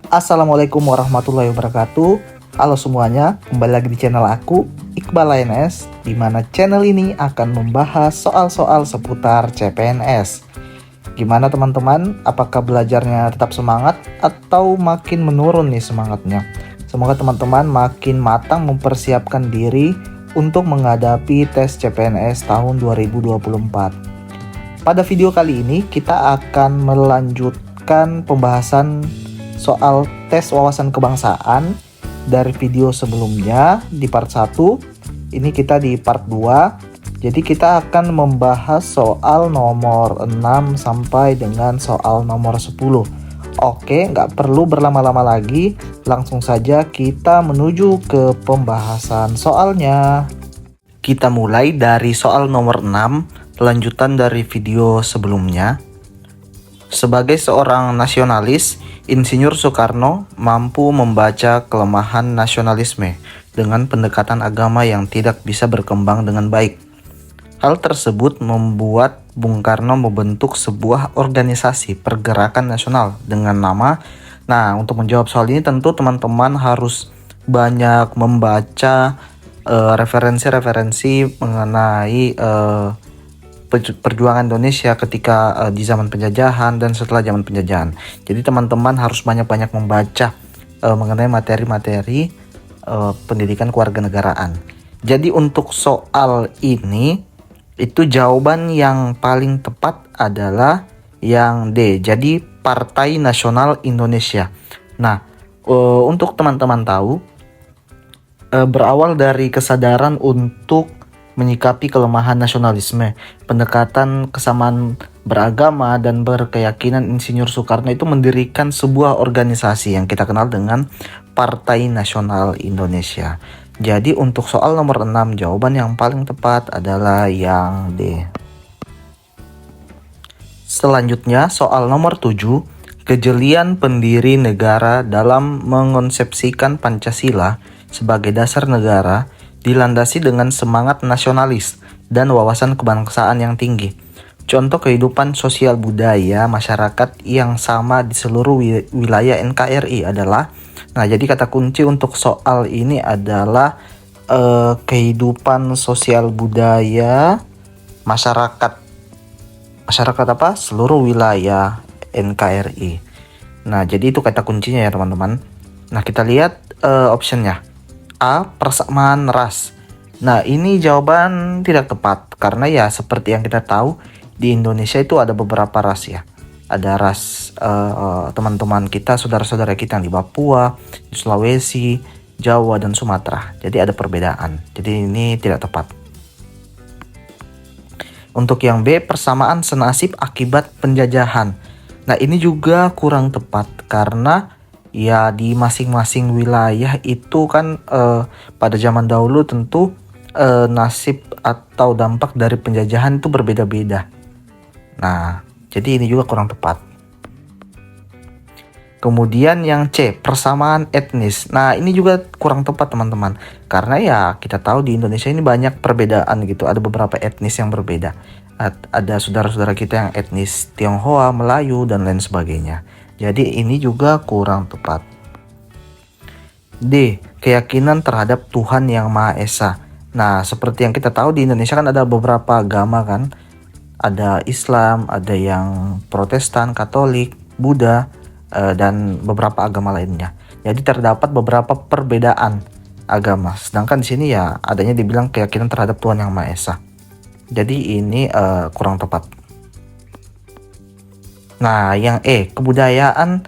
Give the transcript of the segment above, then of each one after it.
Assalamualaikum warahmatullahi wabarakatuh. Halo semuanya, kembali lagi di channel aku, Iqbal INS, di mana channel ini akan membahas soal-soal seputar CPNS. Gimana teman-teman? Apakah belajarnya tetap semangat atau makin menurun nih semangatnya? Semoga teman-teman makin matang mempersiapkan diri untuk menghadapi tes CPNS tahun 2024. Pada video kali ini kita akan melanjutkan pembahasan soal tes wawasan kebangsaan dari video sebelumnya di part 1. Ini kita di part 2. Jadi kita akan membahas soal nomor 6 sampai dengan soal nomor 10. Oke, nggak perlu berlama-lama lagi, langsung saja kita menuju ke pembahasan soalnya. Kita mulai dari soal nomor 6, lanjutan dari video sebelumnya. Sebagai seorang nasionalis, Insinyur Soekarno mampu membaca kelemahan nasionalisme dengan pendekatan agama yang tidak bisa berkembang dengan baik. Hal tersebut membuat Bung Karno membentuk sebuah organisasi pergerakan nasional dengan nama. Nah, untuk menjawab soal ini tentu teman-teman harus banyak membaca referensi-referensi mengenai perjuangan Indonesia ketika di zaman penjajahan dan setelah zaman penjajahan. Jadi teman-teman harus banyak-banyak membaca mengenai materi-materi pendidikan kewarganegaraan. Jadi untuk soal ini itu jawaban yang paling tepat adalah yang D. Jadi Partai Nasional Indonesia. Nah, untuk teman-teman tahu, berawal dari kesadaran untuk menyikapi kelemahan nasionalisme, pendekatan kesamaan beragama dan berkeyakinan, Insinyur Soekarno itu mendirikan sebuah organisasi yang kita kenal dengan Partai Nasional Indonesia. Jadi untuk soal nomor 6, jawaban yang paling tepat adalah yang D. Selanjutnya soal nomor 7, kejelian pendiri negara dalam mengonsepsikan Pancasila sebagai dasar negara dilandasi dengan semangat nasionalis dan wawasan kebangsaan yang tinggi. Contoh kehidupan sosial budaya masyarakat yang sama di seluruh wilayah NKRI adalah, nah jadi kata kunci untuk soal ini adalah kehidupan sosial budaya masyarakat apa? Seluruh wilayah NKRI. Nah jadi itu kata kuncinya ya teman-teman. Nah kita lihat optionnya. A. Persamaan ras. Nah ini jawaban tidak tepat karena ya seperti yang kita tahu di Indonesia itu ada beberapa ras ya. Ada ras teman-teman kita, saudara-saudara kita yang di Papua, di Sulawesi, Jawa dan Sumatera. Jadi ada perbedaan. Jadi ini tidak tepat. Untuk yang B, persamaan senasib akibat penjajahan. Nah ini juga kurang tepat karena ya di masing-masing wilayah itu kan pada zaman dahulu tentu nasib atau dampak dari penjajahan itu berbeda-beda. Nah, jadi ini juga kurang tepat. Kemudian yang C, persamaan etnis. Nah, ini juga kurang tepat teman-teman. Karena ya kita tahu di Indonesia ini banyak perbedaan gitu. Ada beberapa etnis yang berbeda. Ada saudara-saudara kita yang etnis Tionghoa, Melayu dan lain sebagainya. Jadi ini juga kurang tepat. D. Keyakinan terhadap Tuhan Yang Maha Esa. Nah, seperti yang kita tahu di Indonesia kan ada beberapa agama kan. Ada Islam, ada yang Protestan, Katolik, Buddha, dan beberapa agama lainnya. Jadi terdapat beberapa perbedaan agama. Sedangkan di sini ya adanya dibilang keyakinan terhadap Tuhan Yang Maha Esa. Jadi ini kurang tepat. Nah, yang E, kebudayaan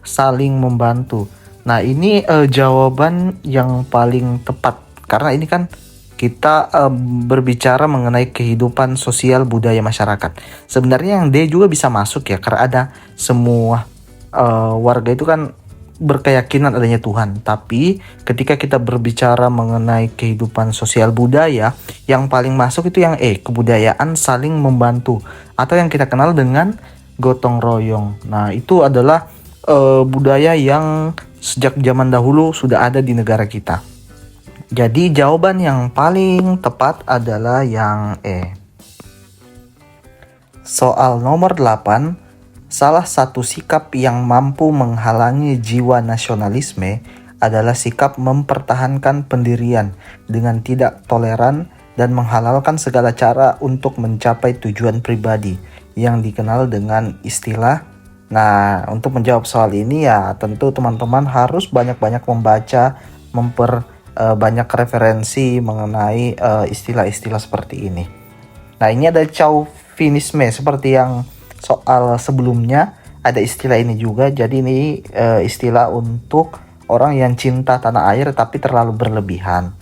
saling membantu. Nah, ini jawaban yang paling tepat. Karena ini kan kita berbicara mengenai kehidupan sosial budaya masyarakat. Sebenarnya yang D juga bisa masuk ya. Karena ada semua warga itu kan berkeyakinan adanya Tuhan. Tapi ketika kita berbicara mengenai kehidupan sosial budaya, yang paling masuk itu yang E, kebudayaan saling membantu. Atau yang kita kenal dengan gotong royong. Nah itu adalah budaya yang sejak zaman dahulu sudah ada di negara kita. Jadi jawaban yang paling tepat adalah yang E. Soal nomor 8, Salah satu sikap yang mampu menghalangi jiwa nasionalisme adalah sikap mempertahankan pendirian dengan tidak toleran dan menghalalkan segala cara untuk mencapai tujuan pribadi yang dikenal dengan istilah. Nah, untuk menjawab soal ini ya tentu teman-teman harus banyak-banyak membaca, banyak referensi mengenai istilah-istilah seperti ini. Nah, ini ada chauvinisme seperti yang soal sebelumnya, ada istilah ini juga. Jadi ini istilah untuk orang yang cinta tanah air tapi terlalu berlebihan.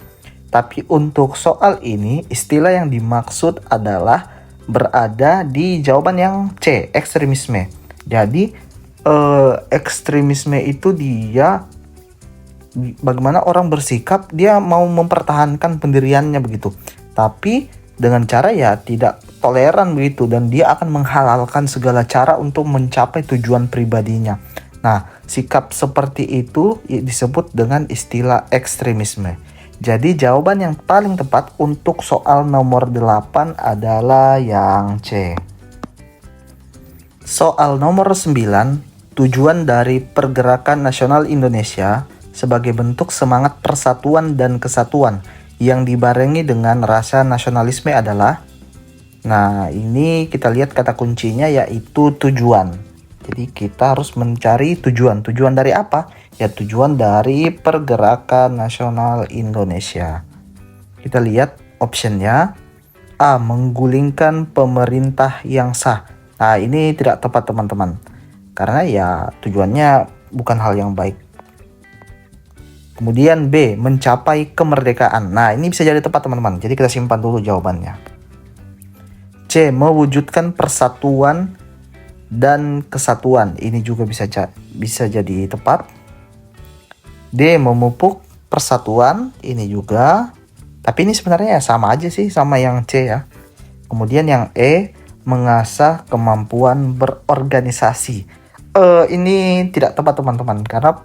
Tapi untuk soal ini, istilah yang dimaksud adalah berada di jawaban yang C, ekstremisme. Jadi ekstremisme itu dia bagaimana orang bersikap, dia mau mempertahankan pendiriannya begitu. Tapi dengan cara ya tidak toleran begitu, dan dia akan menghalalkan segala cara untuk mencapai tujuan pribadinya. Nah, sikap seperti itu disebut dengan istilah ekstremisme. Jadi jawaban yang paling tepat untuk soal nomor 8 adalah yang C. Soal nomor 9, tujuan dari Pergerakan Nasional Indonesia sebagai bentuk semangat persatuan dan kesatuan yang dibarengi dengan rasa nasionalisme adalah, nah ini kita lihat kata kuncinya yaitu tujuan. Jadi kita harus mencari tujuan. Tujuan dari apa? Ya tujuan dari Pergerakan Nasional Indonesia. Kita lihat optionnya. A. Menggulingkan pemerintah yang sah. Nah ini tidak tepat teman-teman, karena ya tujuannya bukan hal yang baik. Kemudian B. Mencapai kemerdekaan. Nah ini bisa jadi tepat teman-teman, jadi kita simpan dulu jawabannya. C. Mewujudkan persatuan dan kesatuan. Ini juga bisa jadi tepat. D. Memupuk persatuan. Ini juga. Tapi ini sebenarnya ya sama aja sih sama yang C ya. Kemudian yang E. Mengasah kemampuan berorganisasi. Ini tidak tepat teman-teman, karena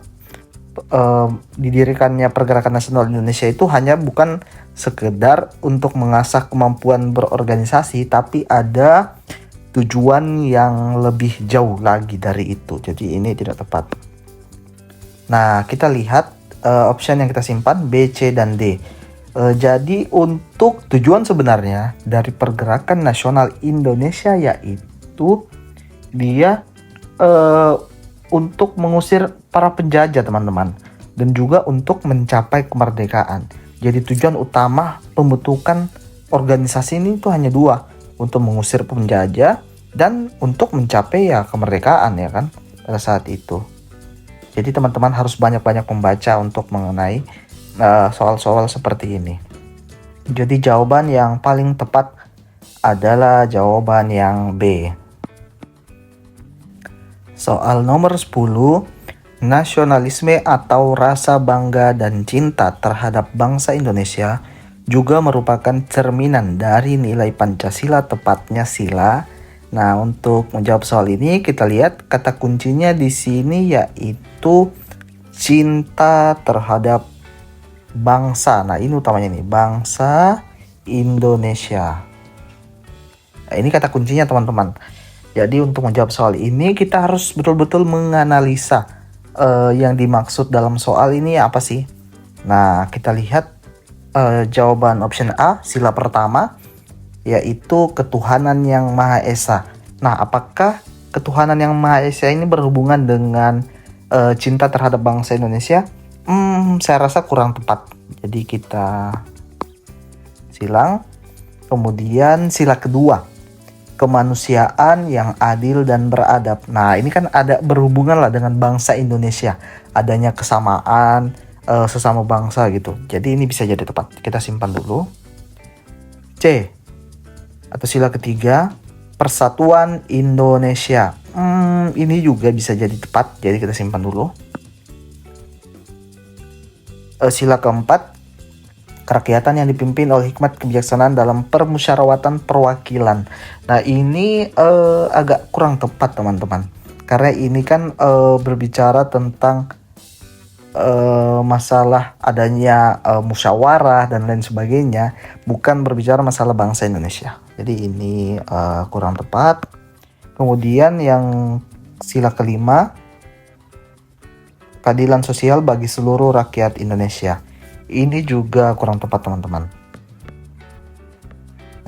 didirikannya Pergerakan Nasional Indonesia itu hanya bukan sekedar untuk mengasah kemampuan berorganisasi, tapi ada tujuan yang lebih jauh lagi dari itu. Jadi ini tidak tepat. Nah, kita lihat option yang kita simpan B, C, dan D. Jadi untuk tujuan sebenarnya dari Pergerakan Nasional Indonesia yaitu dia untuk mengusir para penjajah teman-teman, dan juga untuk mencapai kemerdekaan. Jadi tujuan utama pembentukan organisasi ini itu hanya dua, untuk mengusir penjajah dan untuk mencapai ya kemerdekaan ya kan pada saat itu. Jadi teman-teman harus banyak-banyak membaca untuk mengenai soal-soal seperti ini. Jadi jawaban yang paling tepat adalah jawaban yang B. Soal nomor 10, nasionalisme atau rasa bangga dan cinta terhadap bangsa Indonesia juga merupakan cerminan dari nilai Pancasila, tepatnya sila. Nah, untuk menjawab soal ini kita lihat kata kuncinya di sini yaitu cinta terhadap bangsa. Nah, ini utamanya nih, bangsa Indonesia. Nah, ini kata kuncinya teman-teman. Jadi untuk menjawab soal ini kita harus betul-betul menganalisa yang dimaksud dalam soal ini apa sih. Nah, kita lihat jawaban option A, sila pertama, yaitu ketuhanan yang Maha Esa. Nah, apakah ketuhanan yang Maha Esa ini berhubungan dengan cinta terhadap bangsa Indonesia? Saya rasa kurang tepat. Jadi kita silang. Kemudian sila kedua, kemanusiaan yang adil dan beradab. Nah, ini kan ada berhubungan lah dengan bangsa Indonesia. Adanya kesamaan sesama bangsa gitu. Jadi ini bisa jadi tepat. Kita simpan dulu. C, atau sila ketiga, persatuan Indonesia. Ini juga bisa jadi tepat. Jadi kita simpan dulu. Sila keempat, kerakyatan yang dipimpin oleh hikmat kebijaksanaan dalam permusyawaratan perwakilan. Nah, ini agak kurang tepat teman-teman, karena ini kan berbicara tentang masalah adanya musyawarah dan lain sebagainya, bukan berbicara masalah bangsa Indonesia. Jadi ini kurang tepat. Kemudian yang sila kelima, keadilan sosial bagi seluruh rakyat Indonesia. Ini juga kurang tepat teman-teman.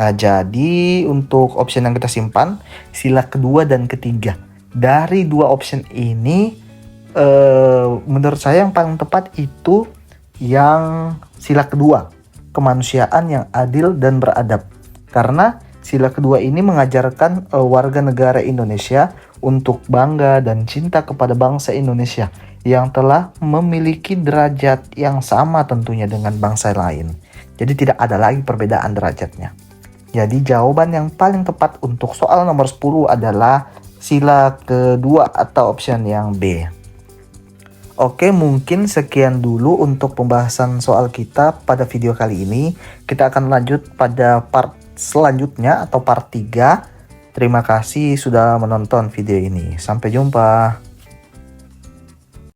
Nah, jadi untuk option yang kita simpan, sila kedua dan ketiga. Dari dua option ini, menurut saya yang paling tepat itu yang sila kedua, kemanusiaan yang adil dan beradab. Karena sila kedua ini mengajarkan warga negara Indonesia untuk bangga dan cinta kepada bangsa Indonesia yang telah memiliki derajat yang sama tentunya dengan bangsa lain. Jadi tidak ada lagi perbedaan derajatnya. Jadi jawaban yang paling tepat untuk soal nomor 10 adalah sila kedua atau option yang B. Oke, mungkin sekian dulu untuk pembahasan soal kita pada video kali ini. Kita akan lanjut pada part selanjutnya atau part 3. Terima kasih sudah menonton video ini. Sampai jumpa.